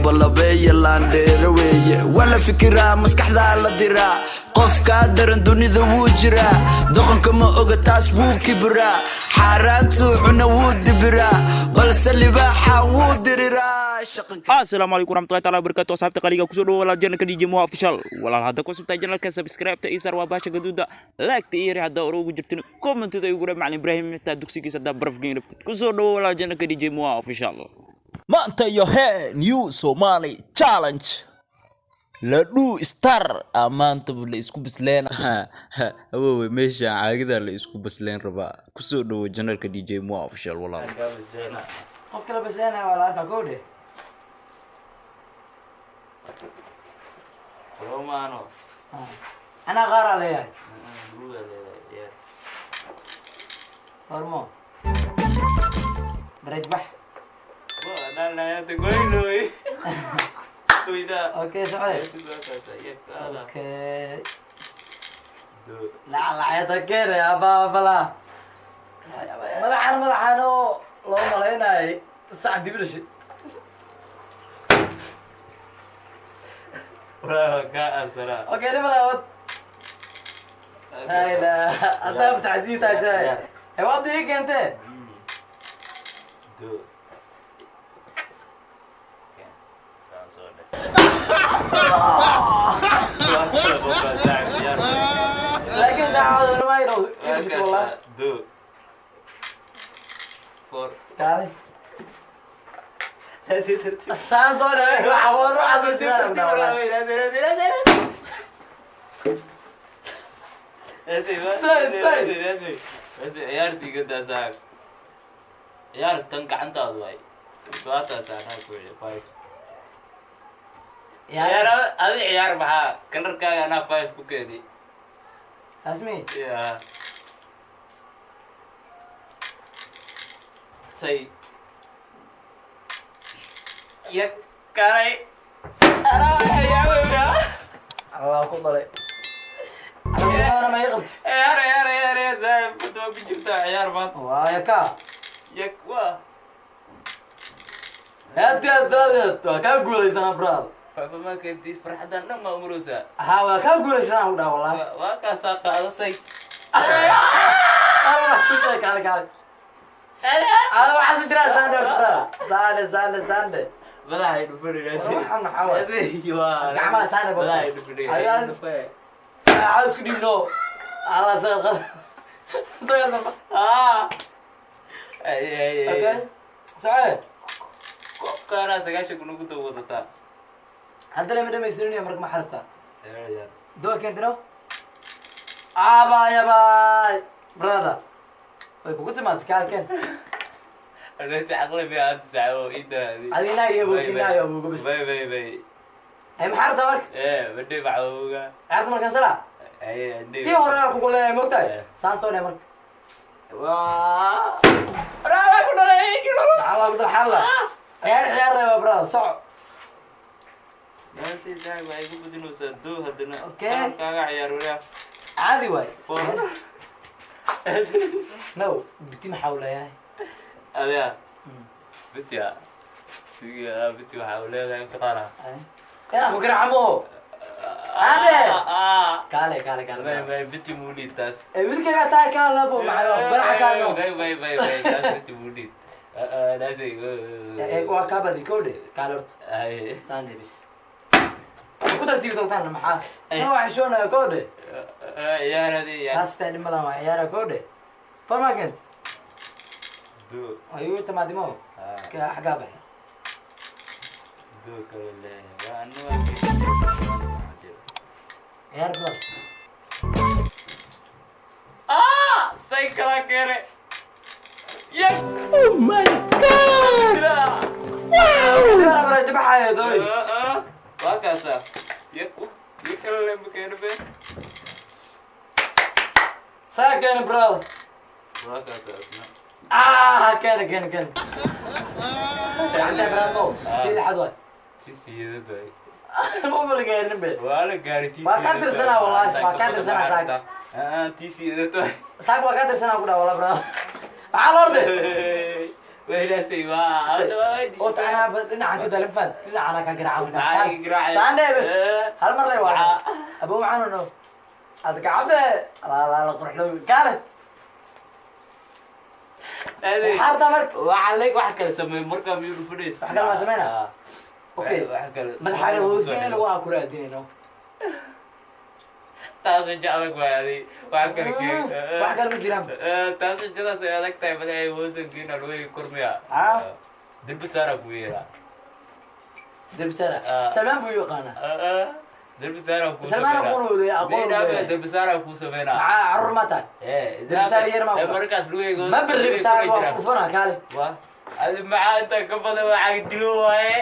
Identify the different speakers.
Speaker 1: labalabeeya laandheero weeye waa la fikiraa maskaxdaa la diraa qofkaa daran dunida wuu jiraa doqonka ma oga taas wuu kibiraa xaaraantuu cuna wuu dibiraa balse libaaxa wuu diriraa.
Speaker 2: Assalamu alaikum warahmatullahi taala wabarakatuh. Sahabta qaliga kusoo dhawo walaal janka DJ Mo official. Walaal hadda ku subtay channelka subscribe ta isar waa baasha gaduuda like ta iyari hadda ugu jirtin comment ta ugu macallin Ibrahim ta dugsigiisa hadda baraf geyn rabtid kusoo dhawo walaal janka DJ Mo official.
Speaker 3: Maanta iyo new Somali challenge la du star amaanta la isku bisleen awowe meesha caagida la isku bisleen raba kusoo dhawo channelka DJ Mo official walaal
Speaker 4: qof kala bisleena walaal ka goode
Speaker 5: Romano.
Speaker 4: أنا غار عليها. هرمون. برجبح.
Speaker 5: لا لا يا تقولي. وإذا.
Speaker 4: أوكي سعيد. أوكي. لا لا عيطك كير يا بلا. مدحانو لو ملينا الساعة دي بلش. اوكي ليه بلا هاي لا انت بتعزيتها جاي هي وضي هيك انت
Speaker 5: دو
Speaker 4: لكن ساعة ما يرو والله
Speaker 5: دو فور
Speaker 4: تعالي الساعة صورة وحور روح أصل جنان
Speaker 5: عيارتي قد أساك عيارك تنك عند أضواي سواتا ساعتها كوية فايف عيار هذه عيار بها كلر كاي أنا فايف بكذي
Speaker 4: اسمي
Speaker 5: يا سي يا كاري أنا يا ويا
Speaker 4: الله كبري أنا ما يغبت
Speaker 5: يا زايد بدو بجبت عيار ما
Speaker 4: ويا كا
Speaker 5: يكوا
Speaker 4: هاد كم قولي سنة براد
Speaker 5: فما كنتي فرحة لما مروسة
Speaker 4: ها كم قولي سنة ودا والله
Speaker 5: واكا ساقا على سي
Speaker 4: أنا ما كنت كالك أنا ما حسب ترى ساندة
Speaker 5: بلا هاي نفري يا
Speaker 4: محمد حاول
Speaker 5: يوا
Speaker 4: كعمة ساندة
Speaker 5: بلا هاي نفري
Speaker 4: عاوز كل يوم على ساق اوكي سعيد
Speaker 5: كانا سغاش كنو كنت وضتا
Speaker 4: هل ترى مدام يسرني امرك ما حرتها
Speaker 5: يا
Speaker 4: دو كنت رو ابا يا باي برادا كنت ما تكالكن
Speaker 5: انا تعقلي في هاد ساعه ايدا
Speaker 4: علينا يا ابو بس
Speaker 5: باي
Speaker 4: هي محارتها مرك
Speaker 5: ايه بدي بعوغا
Speaker 4: عرفت مركان سلا
Speaker 5: ايه عندي
Speaker 4: كي هورا كقول لي موقتاي سانسو ده مرك
Speaker 5: وا انا كنا هيك
Speaker 4: الله بدل حلا عيار يا برادا صع
Speaker 5: ناسي ساعه باي بدي نسدو هدنا
Speaker 4: اوكي
Speaker 5: كاغا عيار ولا
Speaker 4: عادي واي
Speaker 5: فور
Speaker 4: نو بتي محاولة ياي
Speaker 5: هذا بتيا سيجا بتي محاولة ذا كتارا
Speaker 4: انا فكر عمو هذا كالي
Speaker 5: باي بتي مولي تاس
Speaker 4: ويلك يا تاي كان لابو معايا برا كان
Speaker 5: باي بتي مولي ناسي
Speaker 4: waa ka badi koode kaalort
Speaker 5: اي
Speaker 4: saande bis ku tartiib doontaan maxaa ana wax shoonaa koode
Speaker 5: عيار هذه
Speaker 4: saasta dhimadan waa ciyaara koode farmaken
Speaker 5: دو
Speaker 4: ayu tamaadimo ka xaga bax
Speaker 5: دو كله وانو
Speaker 4: ciyaar bro
Speaker 5: سايكلا كيري يا
Speaker 3: Oh my god
Speaker 4: ciyaar bro jabaxay doy
Speaker 5: واكاسا يكله مكان به
Speaker 4: saaken bro
Speaker 5: واكاسا
Speaker 4: كان عندك برانو تيجي حدوي
Speaker 5: تيسي دوي
Speaker 4: مو بالغير نبي
Speaker 5: ولا قاري تيسي
Speaker 4: ما قدر سنة والله ما قدر سنة ساك
Speaker 5: تيسي دوي
Speaker 4: ساك ما قدر سنة كده والله برا على الأرض
Speaker 5: ويلاسي ما
Speaker 4: قلت انا dhinaca ka dalfan dhinaca ka garaaco
Speaker 5: معاك قراعي
Speaker 4: saande bas hal mar lay waa abo macaan no ad gacade la qurxdo kaalad
Speaker 5: هذه
Speaker 4: حارتا mark
Speaker 5: وعليك واحد كان سمي مركب ميول فريس
Speaker 4: واحد كان سمينا اوكي
Speaker 5: واحد كان
Speaker 4: madaxaaga hoosgeyn lagu aa kula adinayno
Speaker 5: taas jacalak waadi waxa kale kee
Speaker 4: wax kale ma jiraan
Speaker 5: taas jada soo adag tahay madaxay hoosankiina loo kormiya dib saara ku yeera
Speaker 4: dib sara samaan buu yaqaana
Speaker 5: dib saara ku
Speaker 4: samaan ku noolay aqoon
Speaker 5: dib saara ku sameena
Speaker 4: carruur mata dib sara yar ma
Speaker 5: markaas lugeego
Speaker 4: ma birri sara waa ku fana kaale
Speaker 5: waa adi maxaa inta ka badan waxa dilo waaye